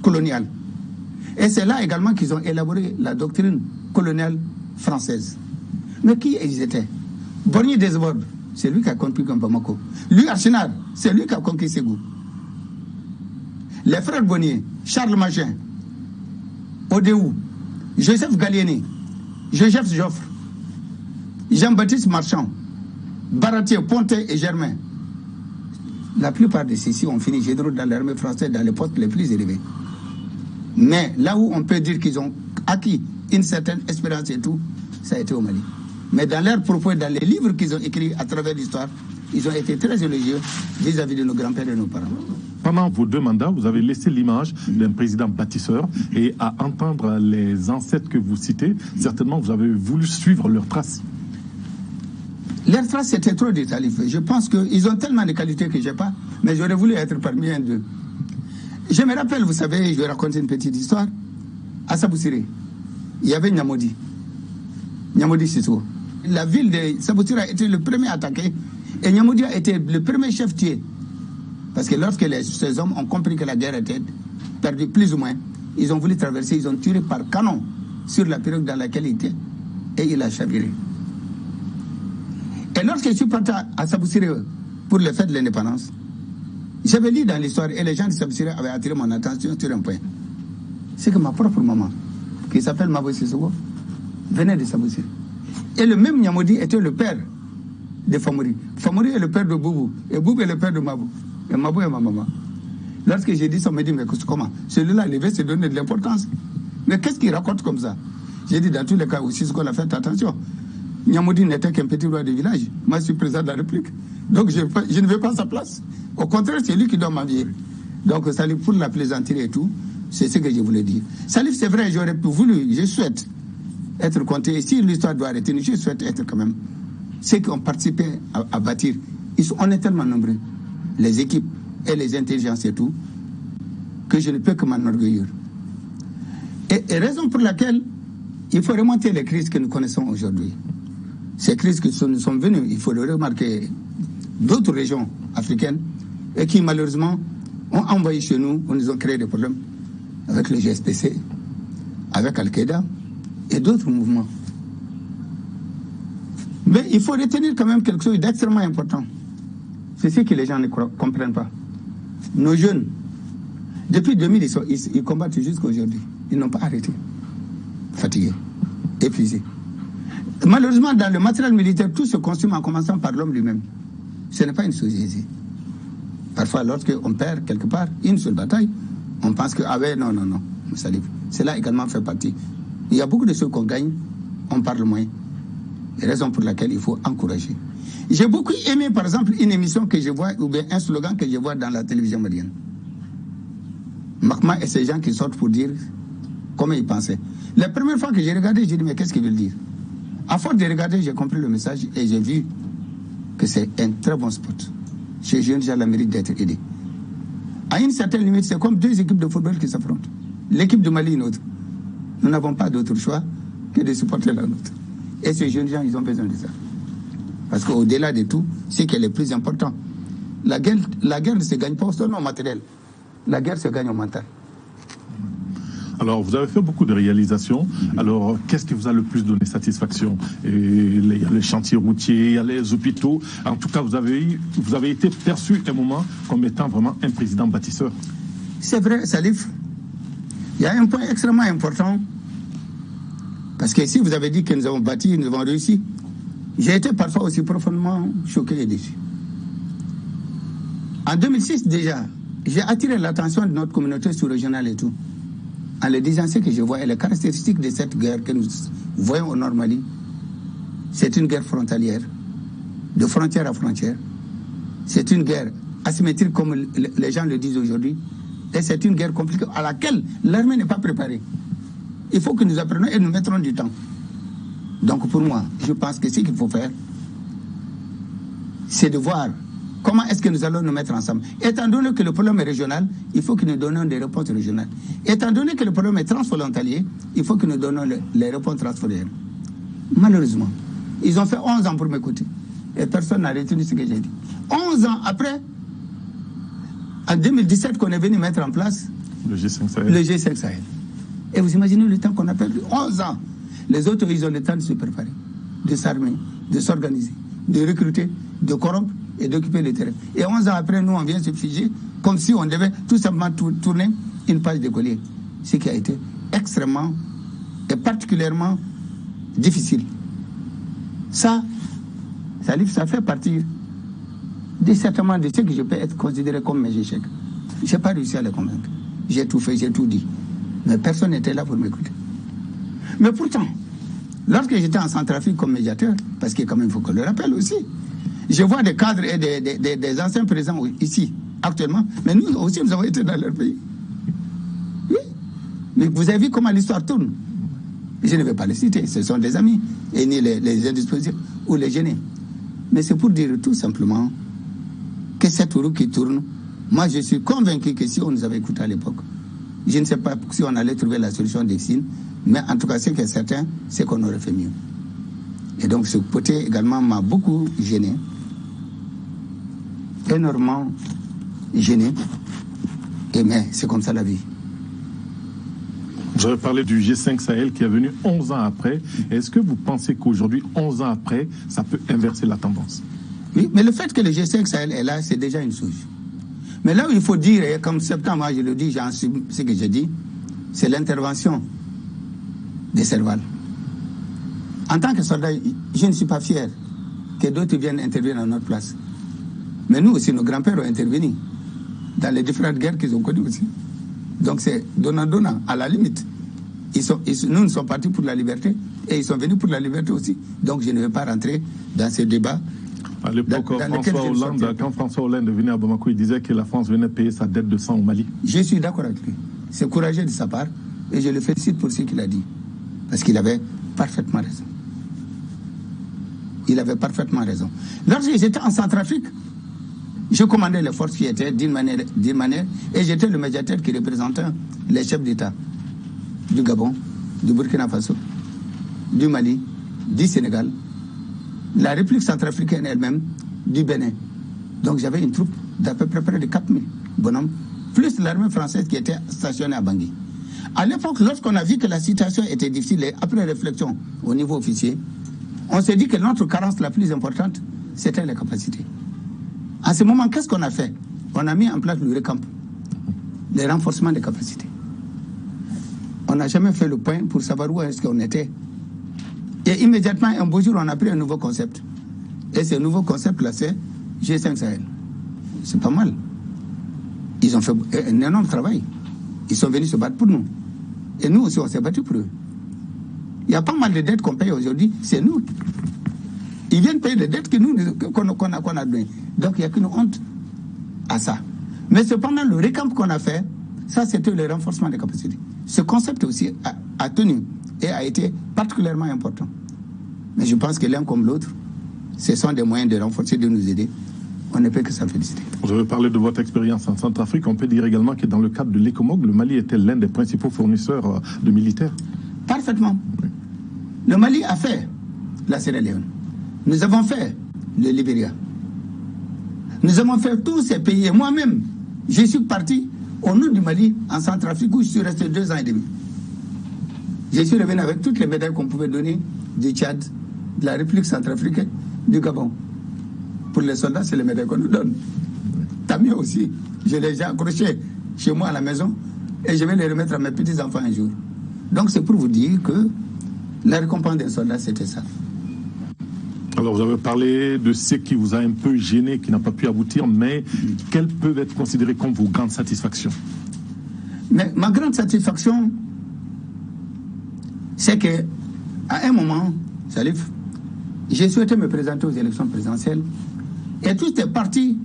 coloniale. Et c'est là également qu'ils ont élaboré la doctrine coloniale française. Mais qui ils étaient? Borgny Desbordes, c'est lui qui a conquis Bamako. Lui, Archinard, c'est lui qui a conquis Ségou. Les frères Bonnier, Charles Machin, Odéou, Joseph Gallieni, Joseph Joffre, Jean-Baptiste Marchand, Baratier, Pontet et Germain. La plupart de ceux-ci ont fini généraux dans l'armée française dans les postes les plus élevés. Mais là où on peut dire qu'ils ont acquis une certaine expérience et tout, ça a été au Mali. Mais dans leurs propos, dans les livres qu'ils ont écrits à travers l'histoire, ils ont été très élogieux vis-à-vis de nos grands-pères et de nos parents. Pendant vos 2 mandats, vous avez laissé l'image d'un président bâtisseur, et à entendre les ancêtres que vous citez, certainement vous avez voulu suivre leurs traces. Leurs traces, c'était trop des Salif. Je pense qu'ils ont tellement de qualités que je n'ai pas, mais j'aurais voulu être parmi un d'eux. Je me rappelle, vous savez, je vais raconter une petite histoire. À Saboussiré, il y avait Nyamodi. Nyamodi Sissou. La ville de Saboussiré a été le premier attaqué, et Nyamodi a été le premier chef tué. Parce que lorsque ces hommes ont compris que la guerre était perdue plus ou moins, ils ont voulu traverser, ils ont tiré par canon sur la pirogue dans laquelle il était, et il a chaviré. Et lorsque je suis parti à Saboussiré pour le fête de l'indépendance, j'avais lu dans l'histoire, et les gens de Saboussiré avaient attiré mon attention sur un point. C'est que ma propre maman, qui s'appelle Mabo Sissoko, venait de Saboussiré. Et le même Nyamodi était le père de Famori. Famori est le père de Boubou, et Boubou est le père de Mabou. Et Mabou est ma maman. Lorsque j'ai dit ça, on me dit, mais comment? Celui-là, il devait se donner de l'importance. Mais qu'est-ce qu'il raconte comme ça? J'ai dit, dans tous les cas aussi, ce qu'on a fait, attention. Nyamodi n'était qu'un petit roi de village. Moi, je suis président de la République. Donc, je ne veux pas sa place. Au contraire, c'est lui qui doit m'envier. Donc, Salif, pour la plaisanterie et tout, c'est ce que je voulais dire. Salif, c'est vrai, j'aurais voulu, je souhaite être compté. Et si l'histoire doit arrêter, je souhaite être quand même ceux qui ont participé à bâtir. On est tellement nombreux, les équipes et les intelligences et tout, que je ne peux que m'enorgueillir. Et raison pour laquelle il faut remonter les crises que nous connaissons aujourd'hui. Ces crises qui nous sont venues, il faut le remarquer, d'autres régions africaines, et qui malheureusement ont envoyé chez nous, ou nous ont créé des problèmes avec le GSPC, avec Al-Qaïda et d'autres mouvements. Mais il faut retenir quand même quelque chose d'extrêmement important. C'est ce que les gens ne comprennent pas. Nos jeunes, depuis 2000, ils combattent jusqu'à aujourd'hui. Ils n'ont pas arrêté. Fatigués, épuisés. Malheureusement, dans le matériel militaire, tout se consomme en commençant par l'homme lui-même. Ce n'est pas une chose aisée. Parfois, lorsqu'on perd quelque part une seule bataille, on pense que, ah ouais, non, cela également fait partie. Il y a beaucoup de choses qu'on gagne, on parle moins. Raison pour laquelle il faut encourager. J'ai beaucoup aimé, par exemple, une émission que je vois, ou bien un slogan que je vois dans la télévision malienne. Makma et ces gens qui sortent pour dire comment ils pensaient. La première fois que j'ai regardé, j'ai dit, mais qu'est-ce qu'ils veulent dire? À force de regarder, j'ai compris le message et j'ai vu que c'est un très bon spot. Ces jeunes gens la mérite d'être aidés. À une certaine limite, c'est comme 2 équipes de football qui s'affrontent. L'équipe de Mali et une autre. Nous n'avons pas d'autre choix que de supporter la nôtre. Et ces jeunes gens, ils ont besoin de ça. Parce qu'au-delà de tout, c'est qui est le plus important. La guerre ne se gagne pas seulement au matériel. La guerre se gagne au mental. Alors, vous avez fait beaucoup de réalisations. Alors, qu'est-ce qui vous a le plus donné satisfaction? Il y a les chantiers routiers, il y a les hôpitaux. En tout cas, vous avez été perçu un moment comme étant vraiment un président bâtisseur. C'est vrai, Salif. Il y a un point extrêmement important. Parce que si vous avez dit que nous avons bâti, nous avons réussi, j'ai été parfois aussi profondément choqué et déçu. En 2006 déjà, j'ai attiré l'attention de notre communauté sous-régionale et tout, en leur disant ce que je vois et les caractéristiques de cette guerre que nous voyons au Nord Mali. C'est une guerre frontalière, de frontière à frontière. C'est une guerre asymétrique comme les gens le disent aujourd'hui. Et c'est une guerre compliquée à laquelle l'armée n'est pas préparée. Il faut que nous apprenions et nous mettrons du temps. Donc pour moi, je pense que ce qu'il faut faire, c'est de voir comment est-ce que nous allons nous mettre ensemble. Étant donné que le problème est régional, il faut que nous donnions des réponses régionales. Étant donné que le problème est transfrontalier, il faut que nous donnions les réponses transfrontalières. Malheureusement, ils ont fait 11 ans pour m'écouter. Et personne n'a retenu ce que j'ai dit. 11 ans après, en 2017 qu'on est venu mettre en place Le G5 Sahel. Le G5 Sahel. Et vous imaginez le temps qu'on a perdu? 11 ans. Les autres, ils ont le temps de se préparer, de s'armer, de s'organiser, de recruter, de corrompre et d'occuper le terrain. Et 11 ans après, nous, on vient se figer comme si on devait tout simplement tourner une page de collier. Ce qui a été extrêmement et particulièrement difficile. Ça fait partie certainement de ce que je peux être considéré comme mes échecs. Je n'ai pas réussi à les convaincre. J'ai tout fait, j'ai tout dit. Mais personne n'était là pour m'écouter. Mais pourtant, lorsque j'étais en Centrafrique comme médiateur, parce que quand même il faut qu'on le rappelle aussi, je vois des cadres et des anciens présidents ici, actuellement, mais nous aussi nous avons été dans leur pays. Oui. Mais vous avez vu comment l'histoire tourne. Je ne vais pas les citer, ce sont des amis, et ni les indisposés ou les gênés. Mais c'est pour dire tout simplement que cette roue qui tourne, moi je suis convaincu que si on nous avait écouté à l'époque, je ne sais pas si on allait trouver la solution des signes, mais en tout cas, ce qui est certain, c'est qu'on aurait fait mieux. Et donc, ce côté également m'a beaucoup gêné, énormément gêné, mais c'est comme ça la vie. Vous avez parlé du G5 Sahel qui est venu 11 ans après. Est-ce que vous pensez qu'aujourd'hui, 11 ans après, ça peut inverser la tendance? Oui, mais le fait que le G5 Sahel est là, c'est déjà une chose. Mais là où il faut dire, et comme septembre, moi je le dis, j'en suis ce que j'ai dit, c'est l'intervention des Serval. En tant que soldat, je ne suis pas fier que d'autres viennent intervenir à notre place. Mais nous aussi, nos grands-pères ont intervenu dans les différentes guerres qu'ils ont connues aussi. Donc c'est donnant, à la limite. Nous sommes partis pour la liberté et ils sont venus pour la liberté aussi. Donc je ne vais pas rentrer dans ces débats. À l'époque, quand François Hollande venait à Bamako, il disait que la France venait payer sa dette de sang au Mali. Je suis d'accord avec lui. C'est courageux de sa part et je le félicite pour ce qu'il a dit. Parce qu'il avait parfaitement raison. Il avait parfaitement raison. Lorsque j'étais en Centrafrique, je commandais les forces qui étaient d'une manière, et j'étais le médiateur qui représentait les chefs d'État du Gabon, du Burkina Faso, du Mali, du Sénégal, la République centrafricaine elle-même, du Bénin. Donc j'avais une troupe d'à peu près de 4000 bonhommes, plus l'armée française qui était stationnée à Bangui. À l'époque, lorsqu'on a vu que la situation était difficile, et après réflexion au niveau officier, on s'est dit que notre carence la plus importante, c'était les capacités. À ce moment, qu'est-ce qu'on a fait? On a mis en place le recamp, les renforcements des capacités. On n'a jamais fait le point pour savoir où est-ce qu'on était. Et immédiatement, un beau jour, on a pris un nouveau concept. Et ce nouveau concept-là, c'est G5 Sahel. C'est pas mal. Ils ont fait un énorme travail. Ils sont venus se battre pour nous. Et nous aussi, on s'est battu pour eux. Il y a pas mal de dettes qu'on paye aujourd'hui, c'est nous. Ils viennent payer des dettes qu'on a données. Donc il n'y a qu'une honte à ça. Mais cependant, le recamp qu'on a fait, ça c'était le renforcement des capacités. Ce concept aussi a tenu et a été particulièrement important. Mais je pense que l'un comme l'autre, ce sont des moyens de renforcer, de nous aider. On ne peut que s'en féliciter. Vous avez parlé de votre expérience en Centrafrique. On peut dire également que dans le cadre de l'ECOMOG, le Mali était l'un des principaux fournisseurs de militaires. Parfaitement. Le Mali a fait la Sierra Leone. Nous avons fait le Libéria. Nous avons fait tous ces pays. Et moi-même, je suis parti au nord du Mali, en Centrafrique, où je suis resté 2 ans et demi. Je suis revenu avec toutes les médailles qu'on pouvait donner du Tchad, de la République centrafricaine, du Gabon. Pour les soldats, c'est les médailles qu'on nous donne. Tant mieux aussi. Je les ai accrochés chez moi à la maison et je vais les remettre à mes petits-enfants un jour. Donc c'est pour vous dire que la récompense des soldats, c'était ça. Alors vous avez parlé de ce qui vous a un peu gêné, qui n'a pas pu aboutir, mais quelles peuvent être considérées comme vos grandes satisfactions? Mais ma grande satisfaction, c'est qu'à un moment, Salif, j'ai souhaité me présenter aux élections présidentielles et tout est parti.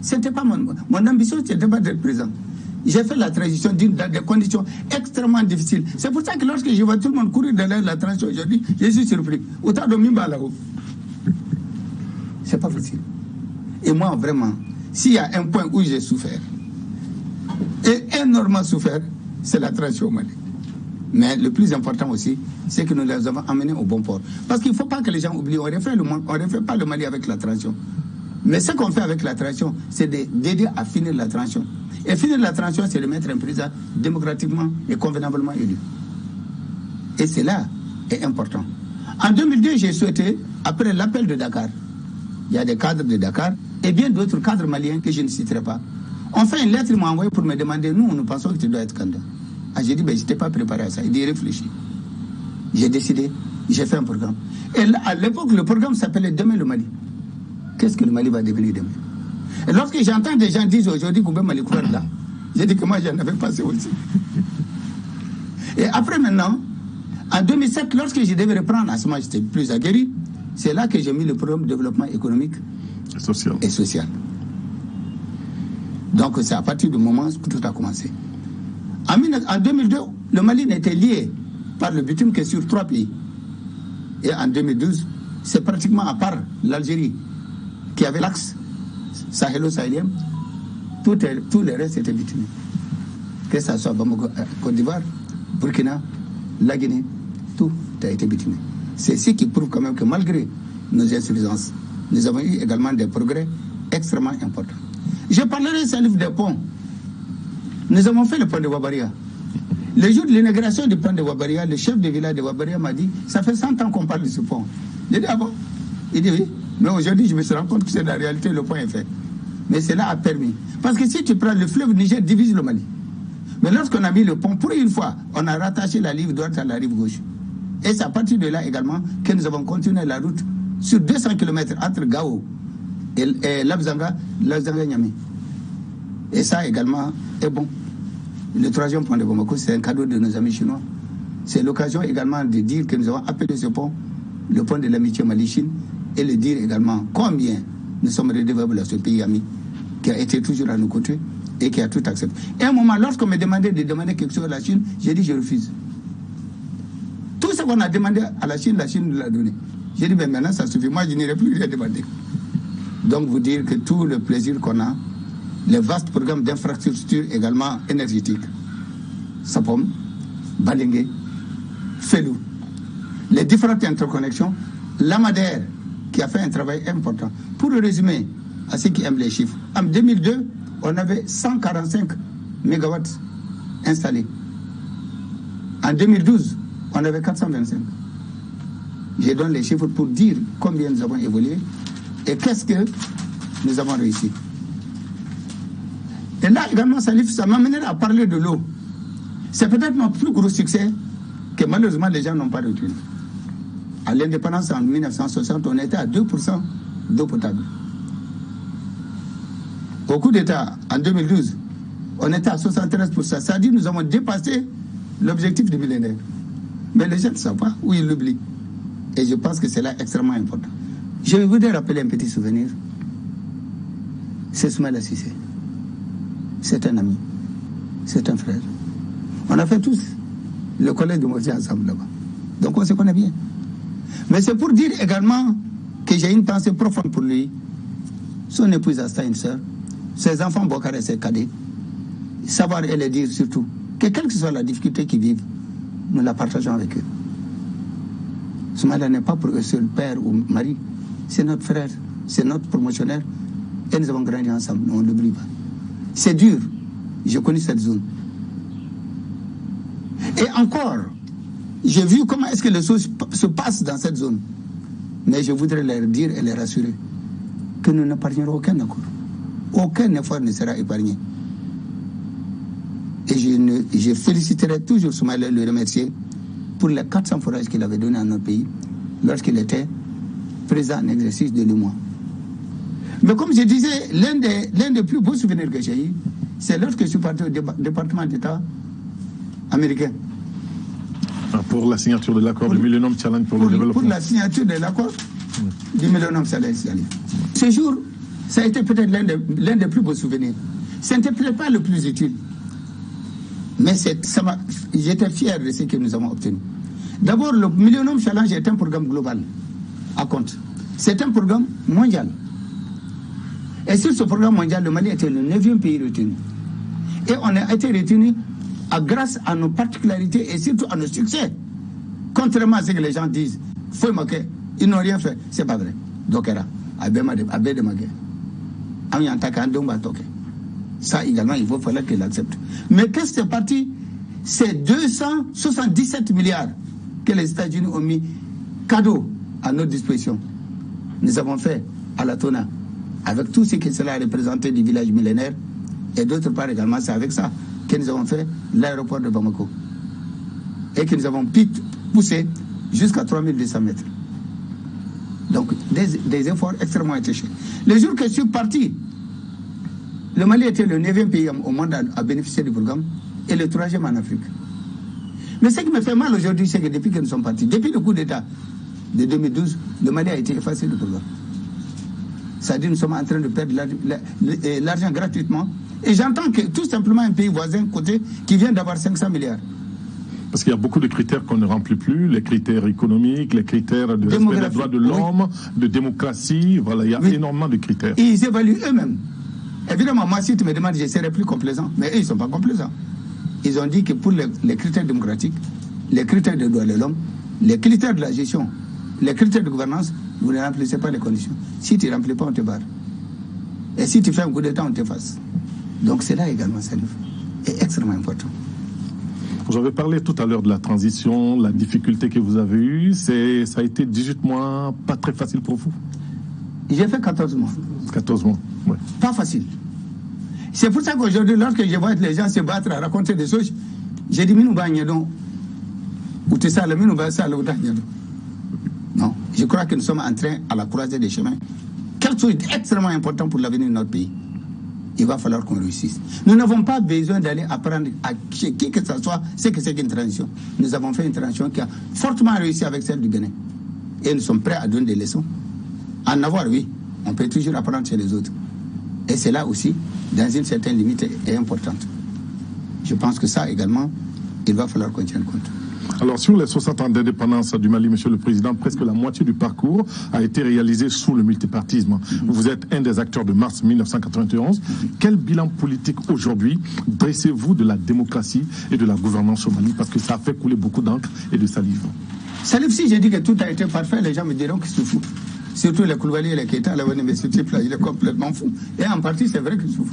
C'était pas mon ambition, c'était pas d'être président. J'ai fait la transition dans des conditions extrêmement difficiles. C'est pour ça que lorsque je vois tout le monde courir derrière la transition aujourd'hui, je suis surpris. Autant de Mimba là-haut. C'est pas facile. Et moi, vraiment, s'il y a un point où j'ai souffert, et énormément souffert, c'est la transition au Mali. Mais le plus important aussi, c'est que nous les avons amenés au bon port. Parce qu'il ne faut pas que les gens oublient, on ne refait pas le Mali avec la transition. Mais ce qu'on fait avec la transition, c'est d'aider à finir la transition. Et finir la transition, c'est le mettre en prison démocratiquement et convenablement élu. Et cela est important. En 2002, j'ai souhaité, après l'appel de Dakar, il y a des cadres de Dakar et bien d'autres cadres maliens que je ne citerai pas. On fait une lettre, ils m'ont envoyé pour me demander, nous pensons que tu dois être candidat. Ah, j'ai dit, je n'étais pas préparé à ça. Il dit, réfléchis. J'ai décidé, j'ai fait un programme. Et là, à l'époque, le programme s'appelait Demain le Mali. Qu'est-ce que le Mali va devenir demain? Et lorsque j'entends des gens dire aujourd'hui qu'on peut Mali croire là, j'ai dit que moi j'en avais passé aussi. Et après maintenant, en 2007, lorsque je devais reprendre, à ce moment j'étais plus aguerri, c'est là que j'ai mis le programme de développement économique et social. Donc c'est à partir du moment où tout a commencé. En 2002, le Mali n'était lié par le bitume que sur 3 pays. Et en 2012, c'est pratiquement à part l'Algérie qui avait l'axe sahélo-sahélien, tout le reste était bitumé. Que ce soit Bamako, Côte d'Ivoire, Burkina, la Guinée, tout a été bitumé. C'est ce qui prouve quand même que malgré nos insuffisances, nous avons eu également des progrès extrêmement importants. Je parlerai de livre des ponts. Nous avons fait le pont de Wabaria. Le jour de l'inauguration du pont de Wabaria, le chef de village de Wabaria m'a dit, ça fait 100 ans qu'on parle de ce pont. J'ai dit, ah bon? Il dit oui. Mais aujourd'hui, je me suis rendu compte que c'est la réalité, le pont est fait. Mais cela a permis. Parce que si tu prends le fleuve Niger, divise le Mali. Mais lorsqu'on a mis le pont, pour une fois, on a rattaché la rive droite à la rive gauche. Et c'est à partir de là également que nous avons continué la route sur 200 km entre Gao et Labzanga-Niamey. Et ça également est bon. Le 3e pont de Bamako, c'est un cadeau de nos amis chinois. C'est l'occasion également de dire que nous avons appelé ce pont le pont de l'amitié Mali-Chine et le dire également combien nous sommes redevables à ce pays ami qui a été toujours à nos côtés et qui a tout accepté. Et à un moment, lorsqu'on me demandait de demander quelque chose à la Chine, j'ai dit je refuse. Tout ce qu'on a demandé à la Chine nous l'a donné. J'ai dit, mais maintenant ça suffit, moi je n'irai plus rien demander. Donc vous dire que tout le plaisir qu'on a, les vastes programmes d'infrastructures également énergétiques, Sapom, Balingué, Felou, les différentes interconnexions, la Madère, qui a fait un travail important. Pour le résumer, à ceux qui aiment les chiffres, en 2002, on avait 145 mégawatts installés. En 2012, on avait 425. Je donne les chiffres pour dire combien nous avons évolué et qu'est-ce que nous avons réussi. Et là également, ça m'amène à parler de l'eau. C'est peut-être notre plus gros succès que malheureusement les gens n'ont pas retenu. À l'indépendance en 1960, on était à 2% d'eau potable. Au coup d'État, en 2012, on était à 73%. C'est-à-dire que nous avons dépassé l'objectif du millénaire. Mais les gens ne savent pas ou ils l'oublient. Et je pense que c'est là extrêmement important. Je voudrais rappeler un petit souvenir. C'est Soumaïla Cissé. C'est un ami. C'est un frère. On a fait tous le collège de Mortier ensemble là-bas. Donc on se connaît bien. Mais c'est pour dire également que j'ai une pensée profonde pour lui. Son épouse Asta, une sœur. Ses enfants Bokar et ses cadets. Savoir et les dire surtout que quelle que soit la difficulté qu'ils vivent, nous la partageons avec eux. Soumaïla n'est pas pour eux seul père ou mari. C'est notre frère, c'est notre promotionnaire. Et nous avons grandi ensemble, on ne l'oublie pas. C'est dur. J'ai connu cette zone. Et encore, j'ai vu comment est-ce que les choses se passent dans cette zone. Mais je voudrais leur dire et les rassurer que nous n'épargnerons aucun accord. Aucun effort ne sera épargné. Et je féliciterai toujours Soumaïla, le remercier pour les 400 forages qu'il avait donnés à notre pays lorsqu'il était président en exercice de l'UMOA. Mais comme je disais, l'un des plus beaux souvenirs que j'ai eu, c'est lorsque je suis parti au département d'État américain. Pour la signature de l'accord du Millennium Challenge pour le développement. Pour la signature de l'accord du Millennium Challenge. Ce jour, ça a été peut-être l'un des plus beaux souvenirs. Ce n'était peut-être pas le plus utile. Mais j'étais fier de ce que nous avons obtenu. D'abord, le Millennium Challenge est un programme global à compte. C'est un programme mondial. Et sur ce programme mondial, le Mali était le 9e pays retenu. Et on a été retenu grâce à nos particularités et surtout à nos succès. Contrairement à ce que les gens disent, ils n'ont rien fait. C'est pas vrai. Ça également, il va falloir qu'il accepte. Mais qu'est-ce qui est parti? C'est 277 milliards que les États-Unis ont mis cadeau à notre disposition. Nous avons fait à la Tona, avec tout ce que cela a représenté du village millénaire, et d'autre part également, c'est avec ça que nous avons fait l'aéroport de Bamako. Et que nous avons poussé jusqu'à 3200 mètres. Donc, des efforts extrêmement attachés. Le jour que je suis parti, le Mali était le 9e pays au monde à bénéficier du programme et le 3e en Afrique. Mais ce qui me fait mal aujourd'hui, c'est que depuis que nous sommes partis, depuis le coup d'État de 2012, le Mali a été effacé du programme. C'est-à-dire que nous sommes en train de perdre l'argent gratuitement. Et j'entends que tout simplement un pays voisin côté qui vient d'avoir 500 milliards. Parce qu'il y a beaucoup de critères qu'on ne remplit plus, les critères économiques, les critères de respect des droits de l'homme, de démocratie, voilà, il y a énormément de critères. Et ils évaluent eux-mêmes. Évidemment, moi, si tu me demandes, je serais plus complaisant. Mais eux, ils ne sont pas complaisants. Ils ont dit que pour les critères démocratiques, les critères de droits de l'homme, les critères de la gestion, les critères de gouvernance, vous ne remplissez pas les conditions. Si tu ne remplis pas, on te barre. Et si tu fais un coup d'État, on t'efface. Donc c'est là également, ça est extrêmement important. Vous avez parlé tout à l'heure de la transition, la difficulté que vous avez eue. Ça a été 18 mois, pas très facile pour vous? J'ai fait 14 mois. 14 mois, oui. Pas facile. C'est pour ça qu'aujourd'hui, lorsque je vois les gens se battre à raconter des choses, j'ai dit, non, je crois que nous sommes en train à la croisée des chemins. Quelque chose d'extrêmement important pour l'avenir de notre pays. Il va falloir qu'on réussisse. Nous n'avons pas besoin d'aller apprendre à qui que ce soit ce que c'est qu'une transition. Nous avons fait une transition qui a fortement réussi avec celle du Bénin. Et nous sommes prêts à donner des leçons. En avoir, oui, on peut toujours apprendre chez les autres. Et c'est là aussi, dans une certaine limite, est importante. Je pense que ça également, il va falloir qu'on tienne compte. Alors, sur les 60 ans d'indépendance du Mali, Monsieur le Président, presque la moitié du parcours a été réalisé sous le multipartisme. Vous êtes un des acteurs de mars 1991. Quel bilan politique aujourd'hui dressez-vous de la démocratie et de la gouvernance au Mali? Parce que ça a fait couler beaucoup d'encre et de salive. Salive, si j'ai dit que tout a été parfait, les gens me diront que c'est fou. Surtout les Koulibaly et les Keita, ce type-là, il est complètement fou. Et en partie, c'est vrai que c'est fou.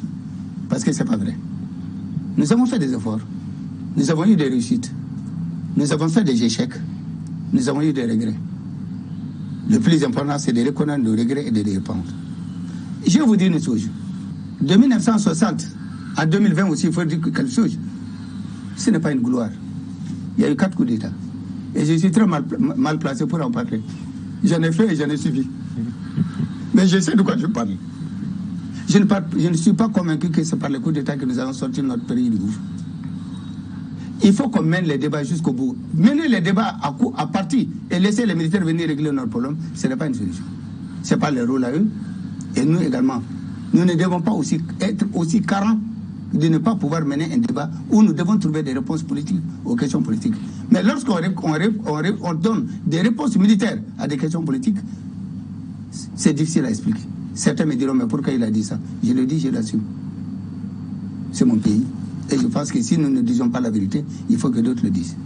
Parce que c'est pas vrai. Nous avons fait des efforts. Nous avons eu des réussites. Nous avons fait des échecs. Nous avons eu des regrets. Le plus important, c'est de reconnaître nos regrets et de les répandre. Je vais vous dire une chose. De 1960 à 2020 aussi, il faut dire quelque chose. Ce n'est pas une gloire. Il y a eu 4 coups d'État. Et je suis très mal placé pour en parler. J'en ai fait et j'en ai suivi. Mais je sais de quoi je parle. Je ne suis pas convaincu que c'est par les coups d'État que nous allons sortir notre pays du gouffre. Il faut qu'on mène les débats jusqu'au bout. Mener les débats à partie et laisser les militaires venir régler notre problème, ce n'est pas une solution. Ce n'est pas leur rôle à eux. Et nous également, nous ne devons pas être aussi carents de ne pas pouvoir mener un débat où nous devons trouver des réponses politiques aux questions politiques. Mais lorsqu'on donne des réponses militaires à des questions politiques, c'est difficile à expliquer. Certains me diront, mais pourquoi il a dit ça? Je le dis, je l'assume. C'est mon pays. Et je pense que si nous ne disons pas la vérité, il faut que d'autres le disent.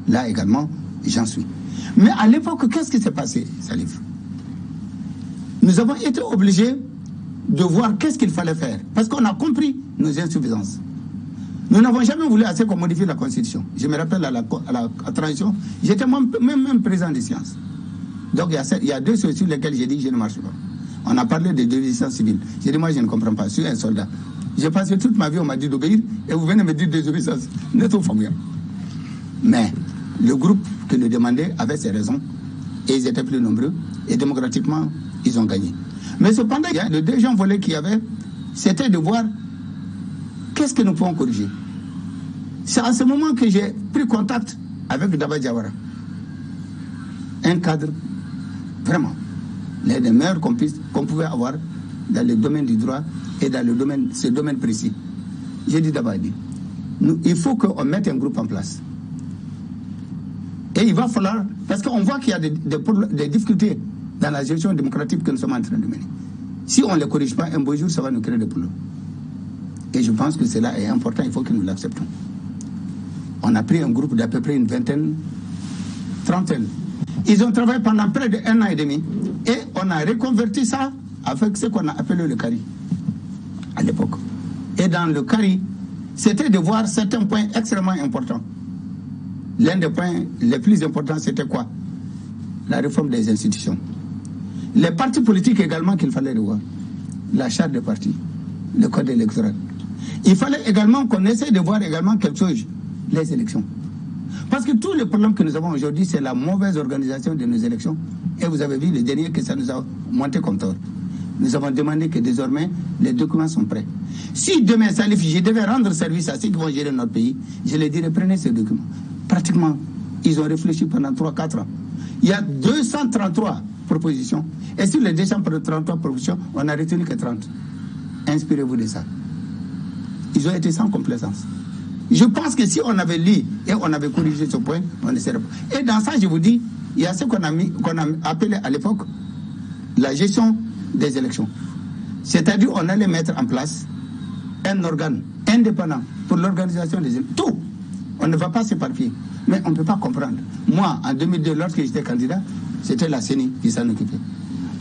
Là également, j'en suis. Mais à l'époque, qu'est-ce qui s'est passé, Salif? Nous avons été obligés de voir qu'est-ce qu'il fallait faire. Parce qu'on a compris nos insuffisances. Nous n'avons jamais voulu assez qu'on modifie la Constitution. Je me rappelle à la transition, j'étais même président des sciences. Donc il y a 2 choses sur lesquelles j'ai dit que je ne marche pas. On a parlé de désobéissance civile. J'ai dit, moi je ne comprends pas, je suis un soldat. J'ai passé toute ma vie, on m'a dit d'obéir, et vous venez me dire désobéissance. N'est-ce pas familial? Mais le groupe qui le demandait avait ses raisons, et ils étaient plus nombreux, et démocratiquement, ils ont gagné. Mais cependant, il y a le deuxième volet qu'il y avait, c'était de voir qu'est-ce que nous pouvons corriger. C'est à ce moment que j'ai pris contact avec Daba Diawara. Un cadre, vraiment, l'un des meilleurs qu'on pouvait avoir dans le domaine du droit et dans ce domaine précis. J'ai dit d'abord, il faut qu'on mette un groupe en place. Et il va falloir, parce qu'on voit qu'il y a des difficultés dans la gestion démocratique que nous sommes en train de mener. Si on ne les corrige pas, un beau jour, ça va nous créer des problèmes. Et je pense que cela est important, il faut que nous l'acceptons. On a pris un groupe d'à peu près une vingtaine, trentaine. Ils ont travaillé pendant près de 1 an et demi et on a reconverti ça avec ce qu'on a appelé le CARI à l'époque. et dans le CARI, c'était de voir certains points extrêmement importants. L'un des points les plus importants, c'était quoi? La réforme des institutions. Les partis politiques également qu'il fallait revoir. La charte des partis, le code électoral. Il fallait également qu'on essaie de voir également quelque chose, les élections. Parce que tous les problèmes que nous avons aujourd'hui, c'est la mauvaise organisation de nos élections. Et vous avez vu les derniers que ça nous a monté comme tort. Nous avons demandé que désormais, les documents sont prêts. Si demain, Salif, je devais rendre service à ceux qui vont gérer notre pays, je les dirais, prenez ces documents. Pratiquement, ils ont réfléchi pendant 3-4 ans. Il y a 233 propositions. Et sur les 233 propositions, on n'a retenu que 30. Inspirez-vous de ça. Ils ont été sans complaisance. Je pense que si on avait lu et on avait corrigé ce point, on ne serait pas. Et dans ça, je vous dis, il y a ce qu'on a appelé à l'époque la gestion des élections. C'est-à-dire on allait mettre en place un organe indépendant pour l'organisation des élections. Tout. On ne va pas s'éparpiller. Mais on ne peut pas comprendre. Moi, en 2002, lorsque j'étais candidat, c'était la CENI qui s'en occupait.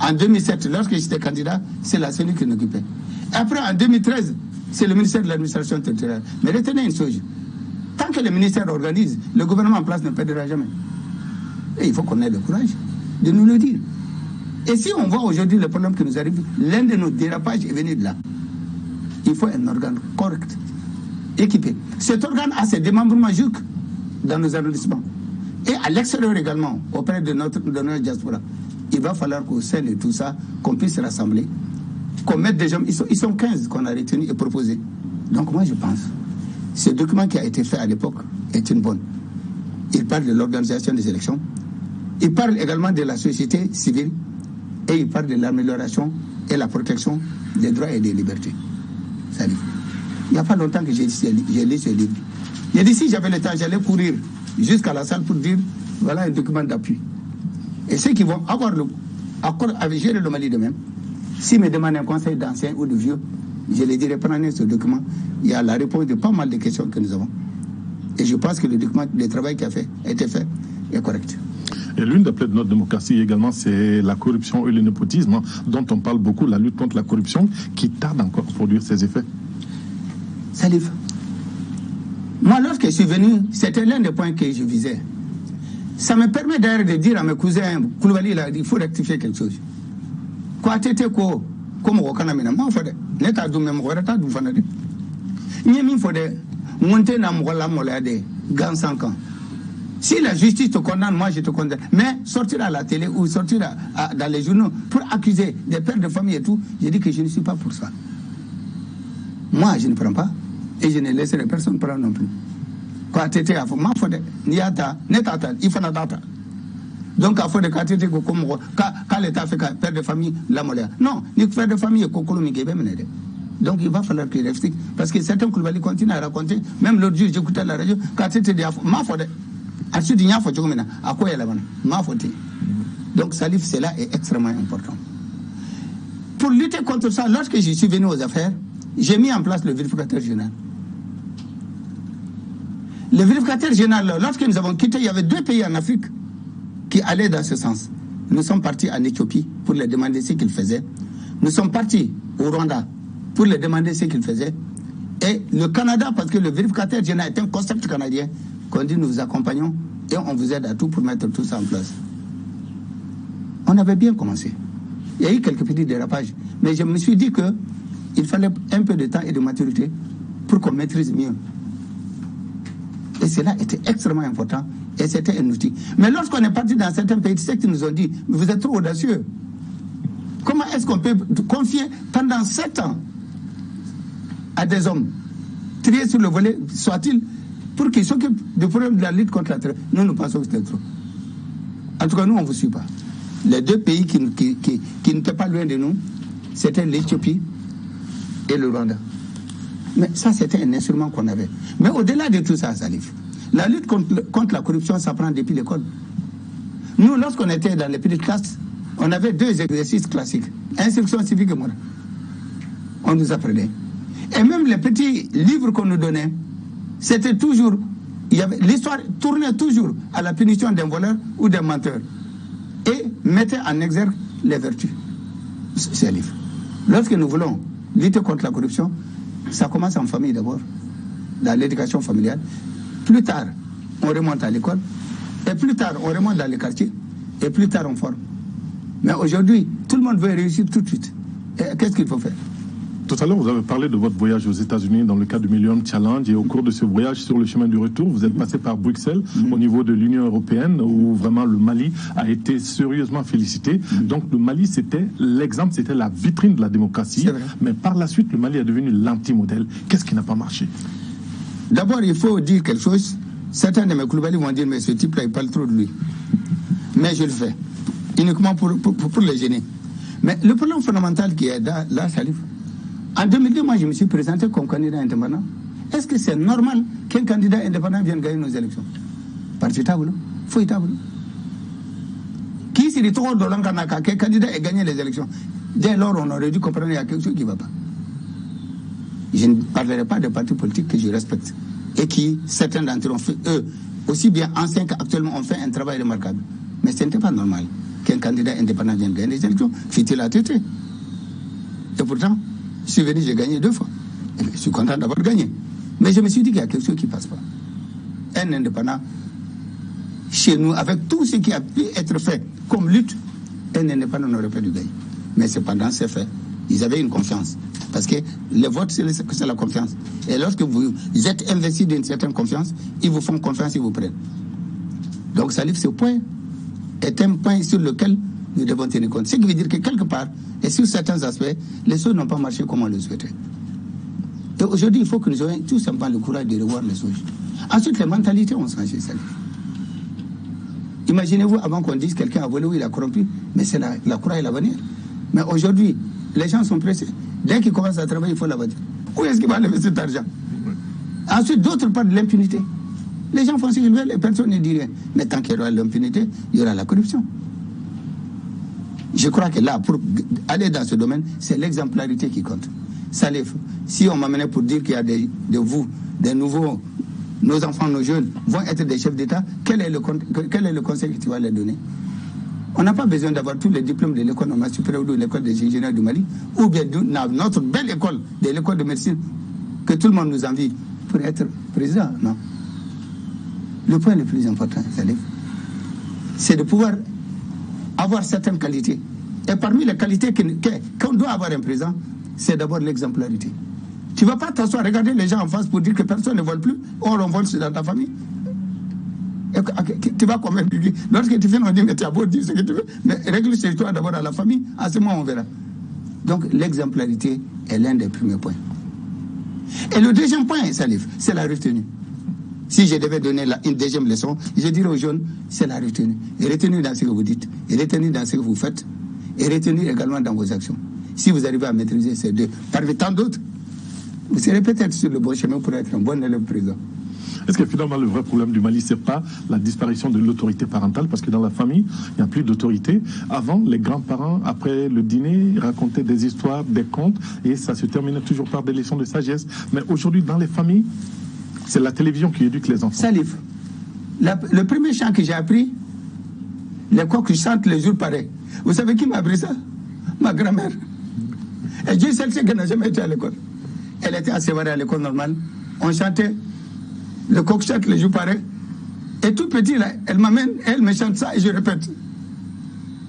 En 2007, lorsque j'étais candidat, c'est la CENI qui s'en occupait. Après, en 2013, c'est le ministère de l'administration territoriale. Mais retenez une chose. Tant que le ministère organise, le gouvernement en place ne perdra jamais. Et il faut qu'on ait le courage de nous le dire. Et si on voit aujourd'hui le problème qui nous arrive, l'un de nos dérapages est venu de là. Il faut un organe correct, équipé. Cet organe a ses démembrements jusques dans nos arrondissements. Et à l'extérieur également, auprès de notre diaspora. Il va falloir qu'au sein de tout ça, qu'on puisse rassembler, qu'on mette des gens. Ils sont 15 qu'on a retenus et proposés. Donc moi je pense, ce document qui a été fait à l'époque est une bonne. Il parle de l'organisation des élections. Il parle également de la société civile. Et il parle de l'amélioration et la protection des droits et des libertés. Ça dit. Il n'y a pas longtemps que j'ai lu ce livre. J'ai dit si j'avais le temps, j'allais courir jusqu'à la salle pour dire voilà un document d'appui. Et ceux qui vont avoir le accord avec gérer le Mali de même, s'ils me demandent un conseil d'anciens ou de vieux, je les dirai prenez ce document. Il y a la réponse de pas mal de questions que nous avons. Et je pense que le document, le travail qui a été fait est correct. Et l'une des plaies de notre démocratie également, c'est la corruption et le népotisme, dont on parle beaucoup, la lutte contre la corruption, qui tarde encore à produire ses effets. Salif, moi lorsque je suis venu, c'était l'un des points que je visais. Ça me permet d'ailleurs de dire à mes cousins, Koulibaly, il faut rectifier quelque chose. Quoi, t'étais quoi, comme au Canada, moi, il faut n'être du même roi, t'as du fanade. Il faut monter dans mon la molade, gants 5 ans. Si la justice te condamne, moi je te condamne. Mais sortir à la télé ou sortir dans les journaux pour accuser des pères de famille et tout, je dis que je ne suis pas pour ça. Moi, je ne prends pas et je ne laisserai personne prendre non plus. Quand tu étais à fond, il faut data. Donc, à fond de quand tu étais comme quand l'État fait père de famille, la molère. Non, ni père de famille, donc il va falloir qu'il explique. Parce que certains Koulibaly continuent à raconter, même l'autre jour, j'écoutais à la radio, quand tu étais à fond, donc Salif, cela est extrêmement important. Pour lutter contre ça, lorsque je suis venu aux affaires, j'ai mis en place le vérificateur général. Le vérificateur général, lorsque nous avons quitté, il y avait 2 pays en Afrique qui allaient dans ce sens. Nous sommes partis en Éthiopie pour leur demander ce qu'ils faisaient. Nous sommes partis au Rwanda pour leur demander ce qu'ils faisaient. Et le Canada, parce que le vérificateur général est un concept canadien, qu'on dit nous vous accompagnons et on vous aide à tout pour mettre tout ça en place. On avait bien commencé. Il y a eu quelques petits dérapages. Mais je me suis dit qu'il fallait un peu de temps et de maturité pour qu'on maîtrise mieux. Et cela était extrêmement important et c'était un outil. Mais lorsqu'on est parti dans certains pays, c'est qu'ils nous ont dit, vous êtes trop audacieux. Comment est-ce qu'on peut confier pendant 7 ans à des hommes, triés sur le volet, soit-il, pour qu'ils s'occupent du problème de la lutte contre la terreur? Nous pensons que c'était trop. En tout cas, nous, on ne vous suit pas. Les 2 pays qui n'étaient pas loin de nous, c'était l'Éthiopie et le Rwanda. Mais ça, c'était un instrument qu'on avait. Mais au-delà de tout ça, Salif, la lutte contre la corruption, ça prend depuis l'école. Nous, lorsqu'on était dans les petites classes, on avait 2 exercices classiques. Instruction civique et morale. On nous apprenait. Et même les petits livres qu'on nous donnait, c'était toujours, l'histoire tournait toujours à la punition d'un voleur ou d'un menteur. Et mettait en exergue les vertus. C'est un livre. Lorsque nous voulons lutter contre la corruption, Ça commence en famille d'abord, dans l'éducation familiale. Plus tard, on remonte à l'école. Et plus tard, on remonte dans les quartiers. Et plus tard, on forme. Mais aujourd'hui, tout le monde veut réussir tout de suite. Et qu'est-ce qu'il faut faire? Tout à l'heure, vous avez parlé de votre voyage aux États-Unis dans le cadre du Millennium Challenge. Et au cours de ce voyage, sur le chemin du retour, vous êtes passé par Bruxelles, au niveau de l'Union européenne, où vraiment le Mali a été sérieusement félicité. Donc le Mali, c'était l'exemple, c'était la vitrine de la démocratie. Mais par la suite, le Mali est devenu l'anti-modèle. Qu'est-ce qui n'a pas marché? D'abord, il faut dire quelque chose. Certains de mes Koulibaly vont dire, mais ce type-là, il parle trop de lui. Mais je le fais, uniquement pour les gêner. Mais le problème fondamental qui est là, Salif, en 2002, moi, je me suis présenté comme candidat indépendant. Est-ce que c'est normal qu'un candidat indépendant vienne gagner nos élections? Parti tableau, fouille tableau. Qui s'est dit trop de l'Ankanaka, qu'un candidat ait gagné les élections? Dès lors, on aurait dû comprendre qu'il y a quelque chose qui ne va pas. Je ne parlerai pas des partis politiques que je respecte et qui, certains d'entre eux, ont fait, eux, aussi bien anciens qu'actuellement, ont fait un travail remarquable. Mais ce n'était pas normal qu'un candidat indépendant vienne gagner les élections. Fit-il à traiter? Et pourtant, je suis venu, j'ai gagné 2 fois. Et je suis content d'avoir gagné. Mais je me suis dit qu'il y a quelque chose qui ne passe pas. Un indépendant, chez nous, avec tout ce qui a pu être fait comme lutte, un indépendant n'aurait pas dû gagner. Mais c'est pendant ces faits, ils avaient une confiance. Parce que le vote, c'est la confiance. Et lorsque vous êtes investi d'une certaine confiance, ils vous font confiance, ils vous prennent. Donc, ça livre ce point est un point sur lequel nous devons tenir compte. Ce qui veut dire que quelque part, et sur certains aspects, les choses n'ont pas marché comme on le souhaitait. Et aujourd'hui, il faut que nous ayons tout simplement le courage de revoir les choses. Ensuite, les mentalités ont changé, ça. Imaginez-vous, avant qu'on dise quelqu'un a volé ou il a corrompu, mais c'est la courage et l'avenir. Mais aujourd'hui, les gens sont pressés. Dès qu'ils commencent à travailler, il faut l'abattre. Où est-ce qu'il va lever cet argent? Ensuite, d'autres parlent de l'impunité. Les gens font ce qu'ils veulent et personne ne dit rien. Mais tant qu'il y aura l'impunité, il y aura la corruption. Je crois que là, pour aller dans ce domaine, c'est l'exemplarité qui compte. Salif, si on m'amenait pour dire qu'il y a des nouveaux, nos enfants, nos jeunes vont être des chefs d'État, quel est le conseil que tu vas leur donner? On n'a pas besoin d'avoir tous les diplômes de l'école normale supérieure ou de l'école des ingénieurs du Mali, ou bien notre belle école, de l'école de médecine, que tout le monde nous envie pour être président. Non. Le point le plus important, c'est de pouvoir avoir certaines qualités. Et parmi les qualités qu'on doit avoir un président, c'est d'abord l'exemplarité. Tu ne vas pas t'asseoir, regarder les gens en face pour dire que personne ne vole plus, or on vole, c'est dans ta famille. Et tu vas quand même dire, lorsque tu fais, on dit, mais tu as beau dire ce que tu veux, mais règle chez toi d'abord à la famille, à ce moment on verra. Donc l'exemplarité est l'un des premiers points. Et le deuxième point, Salif, c'est la retenue. Si je devais donner une deuxième leçon, je dirais aux jeunes, c'est la retenue. Et retenue dans ce que vous dites, et retenue dans ce que vous faites, et retenue également dans vos actions. Si vous arrivez à maîtriser ces deux, parmi tant d'autres, vous serez peut-être sur le bon chemin pour être un bon élève président. Est-ce que finalement le vrai problème du Mali, c'est pas la disparition de l'autorité parentale? Parce que dans la famille, il n'y a plus d'autorité. Avant, les grands-parents, après le dîner, racontaient des histoires, des contes, et ça se terminait toujours par des leçons de sagesse. Mais aujourd'hui, dans les familles, c'est la télévision qui éduque les enfants. Salif, le premier chant que j'ai appris, les coqs chantent les jours pareils. Vous savez qui m'a appris ça? Ma grand-mère. Et Dieu seul sait qu'elle n'a jamais été à l'école. Elle était assez variée à l'école normale. On chantait, le coq chante les jours pareils. Et tout petit, là, elle m'amène, elle me chante ça et je répète.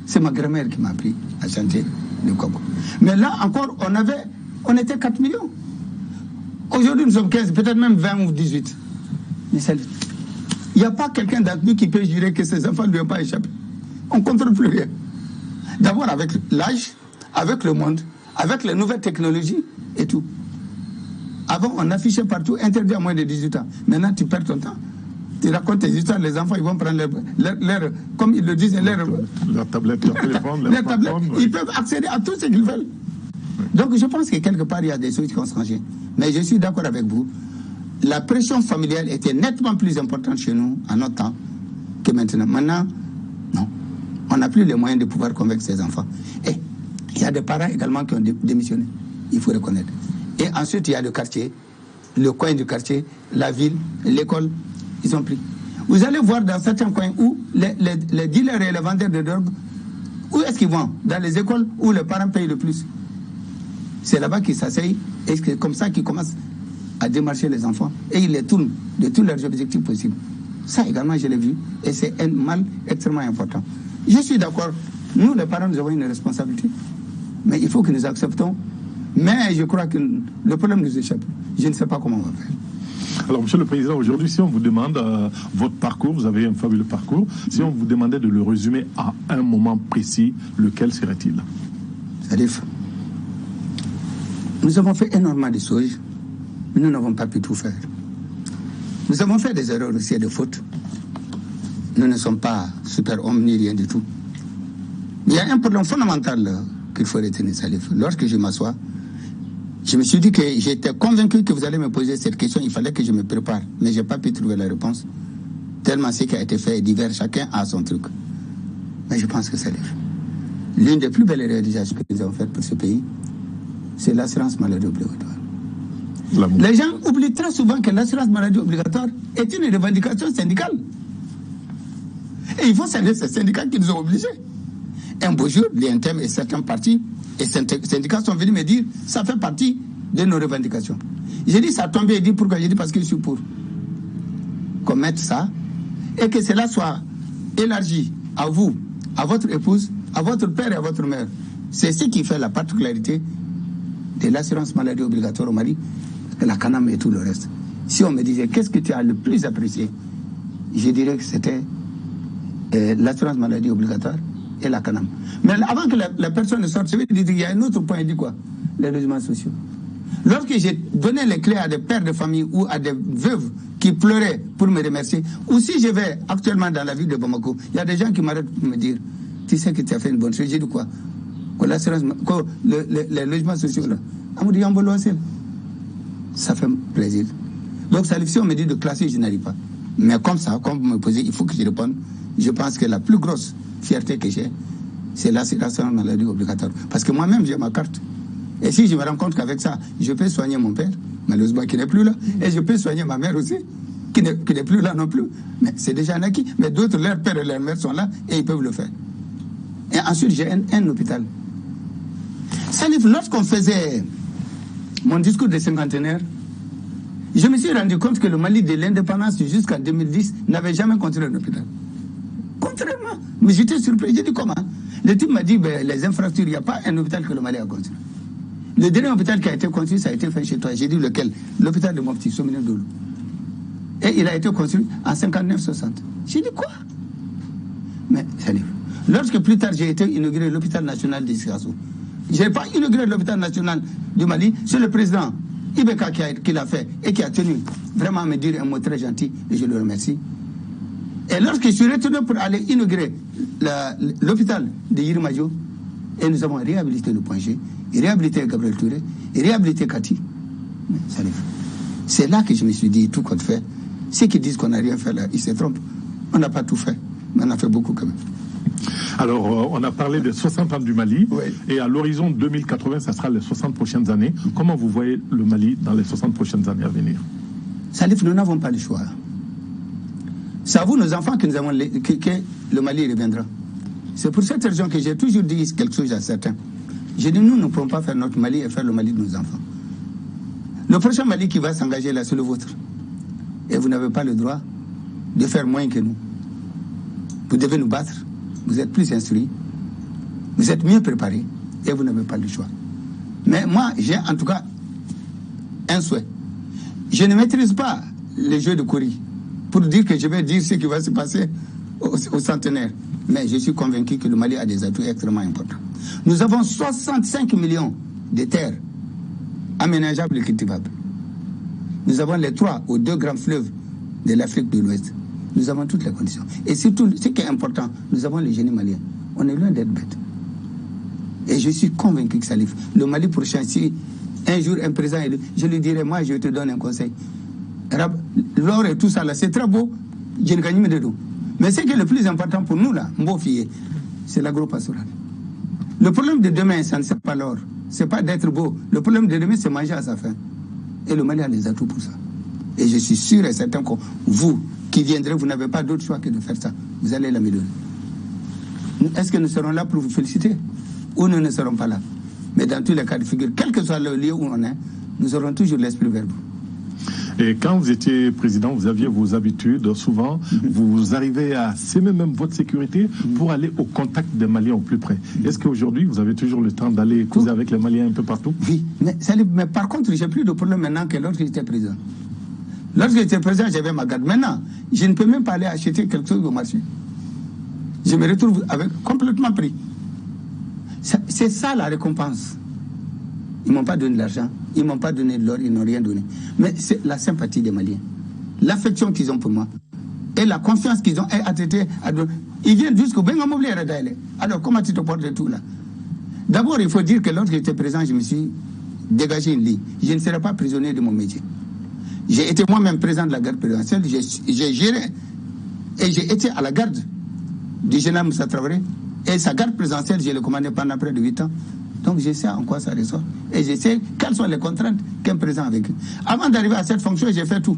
C'est ma grand-mère qui m'a appris à chanter le coq. Mais là encore, on était 4 millions. Aujourd'hui, nous sommes 15, peut-être même 20 ou 18. Mais il n'y a pas quelqu'un d'entre nous qui peut jurer que ses enfants ne lui ont pas échappé. On ne contrôle plus rien. D'abord avec l'âge, avec le monde, avec les nouvelles technologies et tout. Avant, on affichait partout, interdit à moins de 18 ans. Maintenant, tu perds ton temps. Tu racontes tes histoires, les enfants, ils vont prendre leur comme ils le disent, leur tablette, leur téléphone, leur tablette. Ils peuvent accéder à tout ce qu'ils veulent. Donc, je pense que quelque part, il y a des choses qui ont changé. Mais je suis d'accord avec vous. La pression familiale était nettement plus importante chez nous, à notre temps, que maintenant. Maintenant, non. On n'a plus les moyens de pouvoir convaincre ses enfants. Et il y a des parents également qui ont démissionné. Il faut reconnaître. Et ensuite, il y a le quartier, le coin du quartier, la ville, l'école, ils ont pris. Vous allez voir dans certains coins où les dealers et les vendeurs de drogue, où est-ce qu'ils vont? Dans les écoles où les parents payent le plus. C'est là-bas qu'ils s'asseyent Et c'est comme ça qu'ils commencent à démarcher les enfants. Et ils les tournent de tous leurs objectifs possibles. Ça également, je l'ai vu. Et c'est un mal extrêmement important. Je suis d'accord. Nous, les parents, nous avons une responsabilité. Mais il faut que nous acceptons. Mais je crois que le problème nous échappe. Je ne sais pas comment on va faire. Alors, Monsieur le Président, aujourd'hui, si on vous demande votre parcours, vous avez un fabuleux parcours, si on vous demandait de le résumer à un moment précis, lequel serait-il? C'est-à-dire, nous avons fait énormément de choses, mais nous n'avons pas pu tout faire. Nous avons fait des erreurs aussi et des fautes. Nous ne sommes pas super-hommes ni rien du tout. Il y a un problème fondamental qu'il faut retenir, Salif. Lorsque je m'assois, je me suis dit que j'étais convaincu que vous allez me poser cette question. Il fallait que je me prépare. Mais je n'ai pas pu trouver la réponse. Tellement ce qui a été fait est divers. Chacun a son truc. Mais je pense que c'est l'une des plus belles réalisations que nous avons faites pour ce pays, c'est l'assurance maladie obligatoire. Les gens oublient très souvent que l'assurance maladie obligatoire est une revendication syndicale. Et il faut saluer ces syndicats qui nous ont obligés. Un beau jour, l'INTEM et certains partis et syndicats sont venus me dire ça fait partie de nos revendications. J'ai dit ça tombe, il dit pourquoi? J'ai dit parce que je suis pour qu'on mette ça et que cela soit élargi à vous, à votre épouse, à votre père et à votre mère. C'est ce qui fait la particularité de l'assurance maladie obligatoire au Mali, la CANAM et tout le reste. Si on me disait qu'est-ce que tu as le plus apprécié, je dirais que c'était l'assurance maladie obligatoire et la CANAM. Mais avant que la personne ne sorte, je vais dire qu'il y a un autre point, il dit quoi? Les logements sociaux. Lorsque j'ai donné les clés à des pères de famille ou à des veuves qui pleuraient pour me remercier, ou si je vais actuellement dans la ville de Bamako, il y a des gens qui m'arrêtent pour me dire tu sais que tu as fait une bonne chose. J'ai dit quoi? Les logements sociaux là. On me dit ça fait plaisir. Donc si on me dit de classer, je n'arrive pas. Mais comme ça, comme vous me posez, il faut que je réponde. Je pense que la plus grosse fierté que j'ai, c'est l'assurance maladie obligatoire. Parce que moi-même, j'ai ma carte. Et si je me rends compte qu'avec ça, je peux soigner mon père, malheureusement qui n'est plus là, et je peux soigner ma mère aussi, qui n'est plus là non plus. Mais c'est déjà un acquis. Mais d'autres, leurs pères et leurs mères sont là et ils peuvent le faire. Et ensuite, j'ai un hôpital. Salif, lorsqu'on faisait mon discours de cinquantenaire, je me suis rendu compte que le Mali de l'indépendance jusqu'en 2010 n'avait jamais construit un hôpital. Contrairement. Mais j'étais surpris. J'ai dit comment? Le type m'a dit les infrastructures, il n'y a pas un hôpital que le Mali a construit. Le dernier hôpital qui a été construit, ça a été fait chez toi. J'ai dit lequel? L'hôpital de Mopti, Somine Dolo. Et il a été construit en 59-60. J'ai dit quoi? Mais, salut. Lorsque plus tard j'ai été inauguré l'hôpital national d'Issassou, je n'ai pas inauguré l'hôpital national du Mali, c'est le président Ibeka qui l'a fait et qui a tenu vraiment à me dire un mot très gentil et je le remercie. Et lorsque je suis retourné pour aller inaugurer l'hôpital de Yirimadio, et nous avons réhabilité le Point G, réhabilité Gabriel Touré, réhabilité Kati. C'est là que je me suis dit, tout compte fait, ceux qui disent qu'on n'a rien fait là, ils se trompent. On n'a pas tout fait, mais on a fait beaucoup quand même. Alors, on a parlé des 60 ans du Mali, oui. Et à l'horizon 2080, ça sera les 60 prochaines années. Comment vous voyez le Mali dans les 60 prochaines années à venir? Salif, nous n'avons pas le choix. C'est à vous, nos enfants, que le Mali reviendra. C'est pour cette raison que j'ai toujours dit quelque chose à certains. J'ai dit, nous ne pouvons pas faire notre Mali et faire le Mali de nos enfants. Le prochain Mali qui va s'engager là, c'est le vôtre. Et vous n'avez pas le droit de faire moins que nous. Vous devez nous battre. Vous êtes plus instruits. Vous êtes mieux préparés. Et vous n'avez pas le choix. Mais moi, j'ai en tout cas un souhait. Je ne maîtrise pas les jeux de Koury pour dire que je vais dire ce qui va se passer au centenaire. Mais je suis convaincu que le Mali a des atouts extrêmement importants. Nous avons 65 millions de terres aménageables et cultivables. Nous avons les 3 ou 2 grands fleuves de l'Afrique de l'Ouest. Nous avons toutes les conditions. Et surtout, ce qui est important, nous avons les génies maliens. On est loin d'être bêtes. Et je suis convaincu que ça livre. Le Mali prochain, si un jour un président, je lui dirai, moi, je te donne un conseil. L'or et tout ça, là, c'est très beau. Je ne gagne pas de dos. Mais ce qui est le plus important pour nous, là, c'est l'agro-pastoral. Le problème de demain, ça ne c'est pas l'or. Ce n'est pas d'être beau. Le problème de demain, c'est manger à sa faim. Et le Mali a les atouts pour ça. Et je suis sûr et certain que vous, qui viendrez, vous n'avez pas d'autre choix que de faire ça. Vous allez l'améliorer. Est-ce que nous serons là pour vous féliciter? Ou nous ne serons pas là? Mais dans tous les cas de figure, quel que soit le lieu où on est, nous aurons toujours l'esprit vers vous. Et quand vous étiez président, vous aviez vos habitudes. Souvent, vous arrivez à s'aimer même votre sécurité pour aller au contact des Maliens au plus près. Est-ce qu'aujourd'hui, vous avez toujours le temps d'aller causer avec les Maliens un peu partout? Oui, mais par contre, j'ai plus de problème maintenant que lorsque j'étais président. Lorsque j'étais président, j'avais ma garde. Maintenant, je ne peux même pas aller acheter quelque chose au marché. Je me retrouve avec complètement pris. C'est ça la récompense. Ils ne m'ont pas donné de l'argent, ils ne m'ont pas donné de l'or, ils n'ont rien donné. Mais c'est la sympathie des Maliens, l'affection qu'ils ont pour moi, et la confiance qu'ils ont attrêté à donner. Ils viennent jusqu'au Bengamobli. Alors comment tu te portes de tout là? D'abord, il faut dire que lorsque j'étais présent, je me suis dégagé une ligne. Je ne serai pas prisonnier de mon métier. J'ai été moi-même président de la garde présidentielle, j'ai géré et j'ai été à la garde du général Moussa Traoré, et sa garde présidentielle, je l'ai commandée pendant près de 8 ans. Donc je sais en quoi ça ressort. Et je sais quelles sont les contraintes qu'un président a vécues. Avant d'arriver à cette fonction, j'ai fait tout.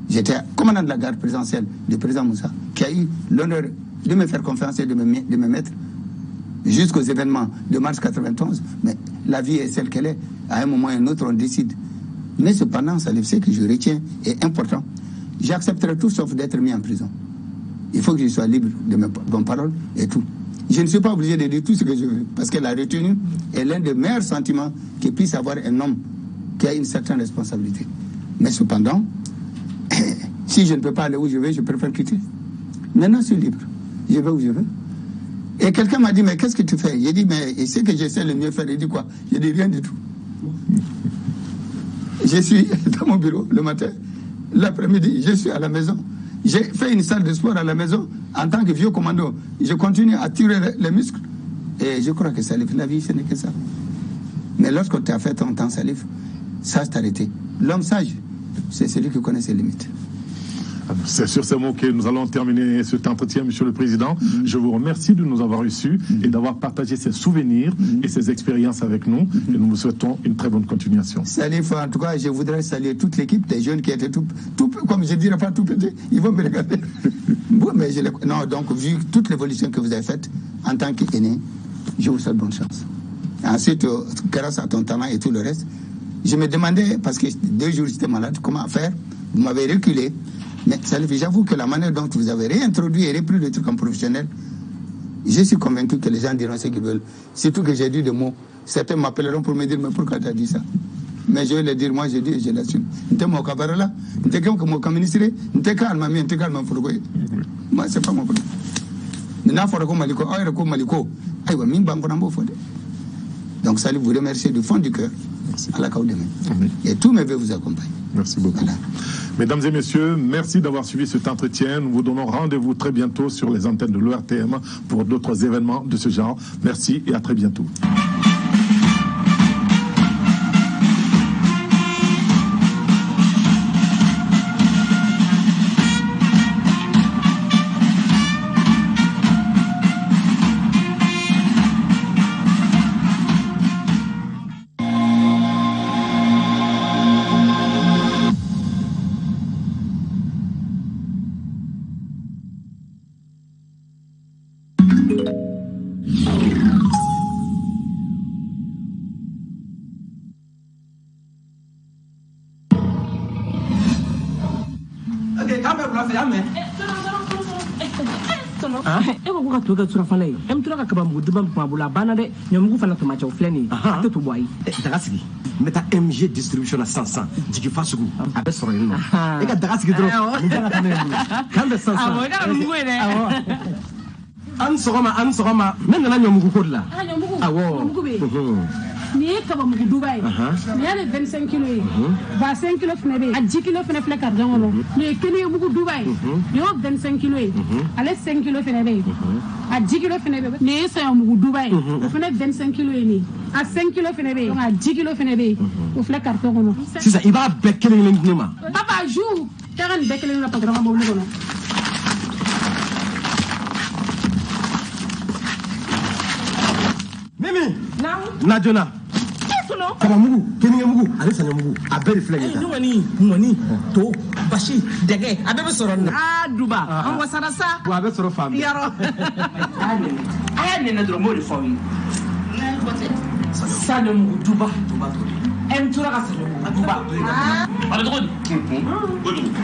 J'étais commandant de la garde présidentielle du président Moussa, qui a eu l'honneur de me faire confiance et de me mettre jusqu'aux événements de mars 91. Mais la vie est celle qu'elle est. À un moment ou à un autre, on décide. Mais cependant, ça, ce que je retiens est important. J'accepterai tout sauf d'être mis en prison. Il faut que je sois libre de mes bonnes paroles et tout. Je ne suis pas obligé de dire tout ce que je veux, parce que la retenue est l'un des meilleurs sentiments que puisse avoir un homme qui a une certaine responsabilité. Mais cependant, si je ne peux pas aller où je veux, je préfère quitter. Maintenant, je suis libre. Je vais où je veux. Et quelqu'un m'a dit, mais qu'est-ce que tu fais? J'ai dit, mais c'est que j'essaie le mieux faire. Il dit quoi? J'ai dit, rien du tout. Je suis dans mon bureau le matin. L'après-midi, je suis à la maison. J'ai fait une salle de sport à la maison en tant que vieux commando. Je continue à tirer les muscles. Et je crois que Salif, la vie, ce n'est que ça. Mais lorsque tu as fait ton temps, Salif, ça s'est arrêté. L'homme sage, c'est celui qui connaît ses limites. C'est sur ces mots que nous allons terminer cet entretien, Monsieur le Président. Je vous remercie de nous avoir reçus et d'avoir partagé ces souvenirs et ces expériences avec nous. Et nous vous souhaitons une très bonne continuation. Salif, en tout cas, je voudrais saluer toute l'équipe des jeunes qui étaient tout comme je ne dirais pas tout petits, ils vont me regarder. Bon, mais non, donc, vu toute l'évolution que vous avez faite en tant qu'aîné, je vous souhaite bonne chance. Ensuite, grâce à ton talent et tout le reste, je me demandais, parce que 2 jours j'étais malade, comment faire? Vous m'avez reculé. Mais j'avoue que la manière dont vous avez réintroduit et repris le truc en professionnel, je suis convaincu que les gens diront ce qu'ils veulent. Surtout que j'ai dit des mots. Certains m'appelleront pour me dire, mais pourquoi tu as dit ça? Mais je vais le dire, moi je dis et je l'assume. Moi, c'est pas mon problème. Donc, ça vous remercie du fond du cœur. Et tous mes vœux vous accompagnent. Merci beaucoup. Voilà. Mesdames et messieurs, merci d'avoir suivi cet entretien. Nous vous donnons rendez-vous très bientôt sur les antennes de l'ORTM pour d'autres événements de ce genre. Merci et à très bientôt. to ga tsura falai em tura ka ba mu duban ma bula bana de nyamugu fana to ma chaw fleni ate to boy daga sigi meta MG distribution na 500 jigi fasugu abe soro yin no e ka daga sigi dro ni daga kana kan be 500 awo da mu ne awo an sogoma men na nyamugu ko la awo ni ka ba mu Dubai ni ale 25 kilo yi ba 5 kilo fene be a 10 kilo fene fle ka jango ni kene mu Dubai yo 25 kilo yi ale 5 kilo fene be a 10 kilo fene be ni sa mu Dubai o fene 25 kilo yi ni a 5 kilo fene be a 10 kilo fene be o fle carton gono sisa iba bekele ni ma papa jou taran bekele na patron mo ni gono Mimi now Najona Kamamugu, Kenyamugu, ale sanyamugu, a beri flagi. Ni to bashi dege abe soron na duba on wasarasa wa abe soro fam yaro aya ne na dromo de fami na kote sanyamugu duba to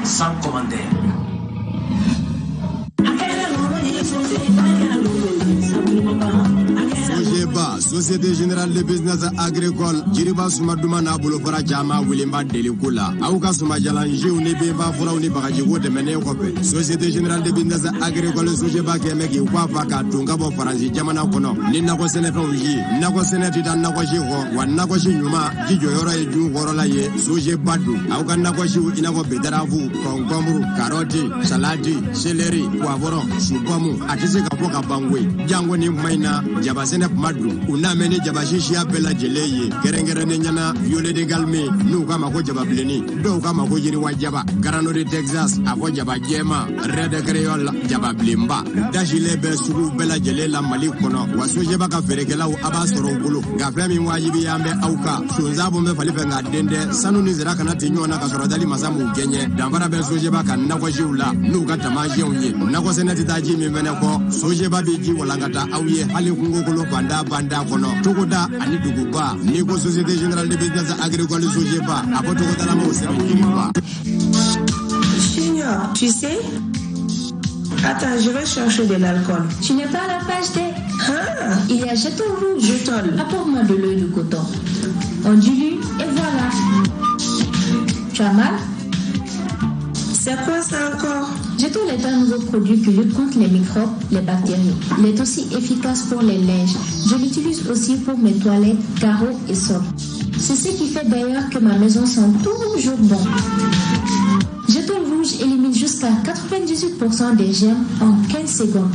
Sans commentaire. Sojeba, Société Générale de Business Agricole, Jiriba Sumaduma na Bulofara Jama, Wilimba Delikula, Auka Sumajalanji, Unibimba, Fura Unibaji, Wotemene Kope, Société Générale de Business Agricole, Sojeba Kemeki, Wafaka, Tungabo Faransi, Jamana Kono, Ninako Senetonji, Nako Senetida Nakoshi, Wanakoshi Numa, Jijo Yora Eju, Warolaye, Sojebadu, Auka Nakoshi, Inako Bedaravu, Kongomu, Karoti, Salati, Celery, Wavoro, Subamu, Atisika Poka Bangwe, Jangoni Maina, Jabasene Madu, Unameni Jabashishi Bella Jeleye, Kerengere Nyana, Yule de Galme, Nukama Kojableni, Dokama Kojiri Wajaba, Garanori Texas, Avojaba Jema, Red Creole, Jabablimba, Dashilebe Suru Bella Jelela Malikono, Wasujebaka Ferekela, Abasoro Gulu, Gafemi Wajibi Ambe Auka, Sunzabo Mefalipenga Dende, Sanuni Zerakanati Nyona Kasoradali Masamu Genye, Dambara Sojebaka, Nakojula, Nukata Majonye, Nakosenati Tajimi Menako, Sojeba Biji Walangata, Auye, Halikungo Banda Banda Kono, Togoda, Aniduguba, Nico Société Générale de Business Agricole Sojeba, Apotogoda la Moussa. Junior, tu sais? Attends, je vais chercher de l'alcool. Tu n'es pas à la page D. Ah, Il y a jeton rouge. Jetol. Apporte-moi de l'eau de coton. On dilue et voilà. Tu as mal? C'est quoi ça encore? Jetol est un nouveau produit qui lutte contre les microbes, les bactéries. Il est aussi efficace pour les linges. Je l'utilise aussi pour mes toilettes, carreaux et sols. C'est ce qui fait d'ailleurs que ma maison sent toujours bon. Jetol rouge élimine jusqu'à 98% des germes en 15 secondes.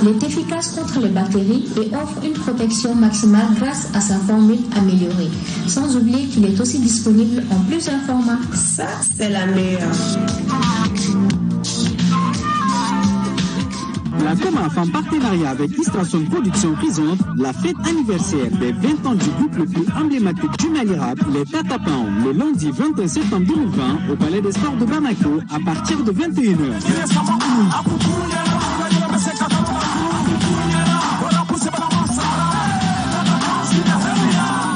Il est efficace contre les bactéries et offre une protection maximale grâce à sa formule améliorée. Sans oublier qu'il est aussi disponible en plusieurs formats. Ça, c'est la meilleure. La COMAF, en partenariat avec Istration Production, présente la fête anniversaire des 20 ans du groupe le plus emblématique du Mali Rap, les Tatapans, le lundi 21 septembre 2020 au Palais des Sports de Bamako à partir de 21h.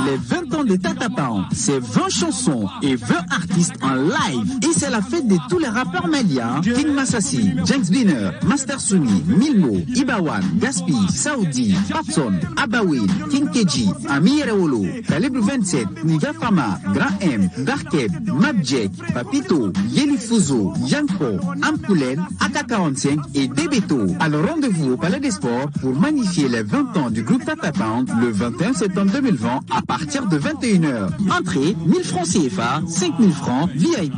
Les 20 ans de Tatapans, c'est 20 chansons et 20 artistes en live. Et c'est la fête de tous les rappeurs maliens. King Massassi, James Biner, Master Sumi, Milmo, Ibawan, Gaspi, Saoudi, Papson, Abawin, King Keji, Ami Reolo, Calibre 27, Niga Fama, Grand M, Darkeb, Mabjek, Papito, Yeli Fuzo, Yanko, Ampoulen, AK45 et Debeto. Alors rendez-vous au Palais des Sports pour magnifier les 20 ans du groupe Tatapan le 21 septembre 2020 à partir de 21h. Entrée, 1000 francs CFA, 5000 francs, VIP,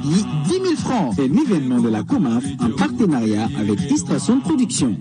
10 000 francs. C'est l'événement de la COMAF en partenariat avec Istration Production.